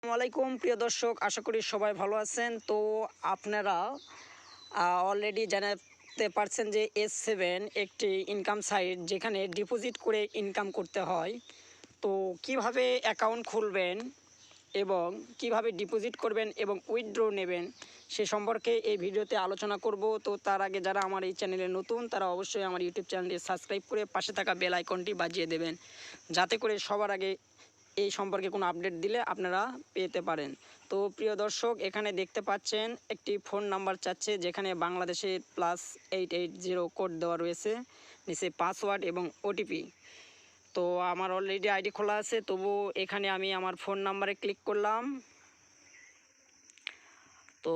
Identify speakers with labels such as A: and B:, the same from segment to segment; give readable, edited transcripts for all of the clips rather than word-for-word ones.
A: আসসালামাইকুম প্রিয় দর্শক, আশা করি সবাই ভালো আছেন। তো আপনারা অলরেডি জানাতে পারছেন যে S7 একটি ইনকাম সাইট, যেখানে ডিপোজিট করে ইনকাম করতে হয়। তো কিভাবে অ্যাকাউন্ট খুলবেন এবং কিভাবে ডিপোজিট করবেন এবং উইথড্র নেবেন সে সম্পর্কে এই ভিডিওতে আলোচনা করব। তো তার আগে যারা আমার এই চ্যানেলে নতুন, তারা অবশ্যই আমার ইউটিউব চ্যানেলটি সাবস্ক্রাইব করে পাশে থাকা বেল আইকনটি বাজিয়ে দেবেন, যাতে করে সবার আগে এই সম্পর্কে কোনো আপডেট দিলে আপনারা পেতে পারেন। তো প্রিয় দর্শক, এখানে দেখতে পাচ্ছেন একটি ফোন নাম্বার চাচ্ছে, যেখানে বাংলাদেশে +880 কোড দেওয়া রয়েছে, নিচে পাসওয়ার্ড এবং ওটিপি। তো আমার অলরেডি আইডি খোলা আছে, তবু এখানে আমি আমার ফোন নাম্বারে ক্লিক করলাম। তো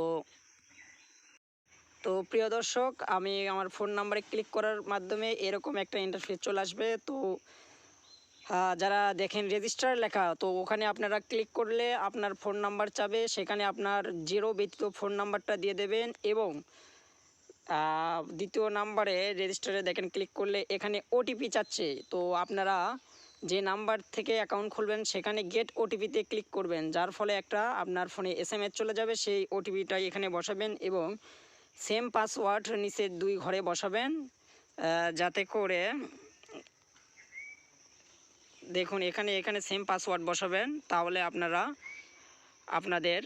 A: তো প্রিয় দর্শক, আমি আমার ফোন নাম্বারে ক্লিক করার মাধ্যমে এরকম একটা ইন্টারফেস চলে আসবে। তো যারা দেখেন রেজিস্টার লেখা, তো ওখানে আপনারা ক্লিক করলে আপনার ফোন নাম্বার চাবে, সেখানে আপনার 0 ব্যতীত ফোন নাম্বারটা দিয়ে দেবেন এবং দ্বিতীয় নাম্বারে রেজিস্টারে দেখেন ক্লিক করলে এখানে ওটিপি চাচ্ছে। তো আপনারা যে নাম্বার থেকে অ্যাকাউন্ট খুলবেন সেখানে গেট ওটিপিতে ক্লিক করবেন, যার ফলে একটা আপনার ফোনে SMS চলে যাবে। সেই ওটিপিটাই এখানে বসাবেন এবং সেম পাসওয়ার্ড নিচে 2 ঘরে বসাবেন, যাতে করে দেখুন এখানে সেম পাসওয়ার্ড বসাবেন। তাহলে আপনারা আপনাদের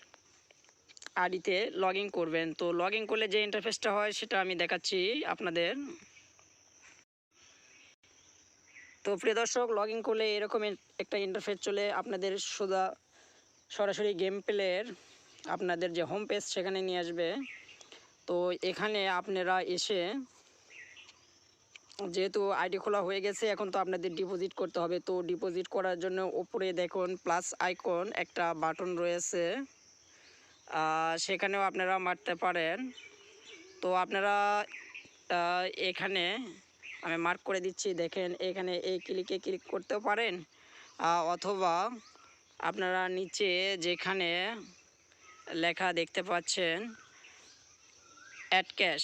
A: আইডিতে লগ ইন করবেন। তো লগ ইন করলে যে ইন্টারফেসটা হয় সেটা আমি দেখাচ্ছি আপনাদের। তো প্রিয় দর্শক, লগ ইন করলে এরকম একটা ইন্টারফেস চলে আপনাদের সরাসরি গেম প্লের আপনাদের যে হোম পেজ সেখানে নিয়ে আসবে। তো এখানে আপনারা এসে, যেহেতু আইডি খোলা হয়ে গেছে, এখন তো আপনাদের ডিপোজিট করতে হবে। তো ডিপোজিট করার জন্য উপরে দেখুন প্লাস আইকন একটা বাটন রয়েছে, সেখানেও আপনারা মারতে পারেন। তো আপনারা এখানে আমি মার্ক করে দিচ্ছি, দেখেন এখানে এই ক্লিকে ক্লিক করতেও পারেন, অথবা আপনারা নিচে যেখানে লেখা দেখতে পাচ্ছেন অ্যাড ক্যাশ,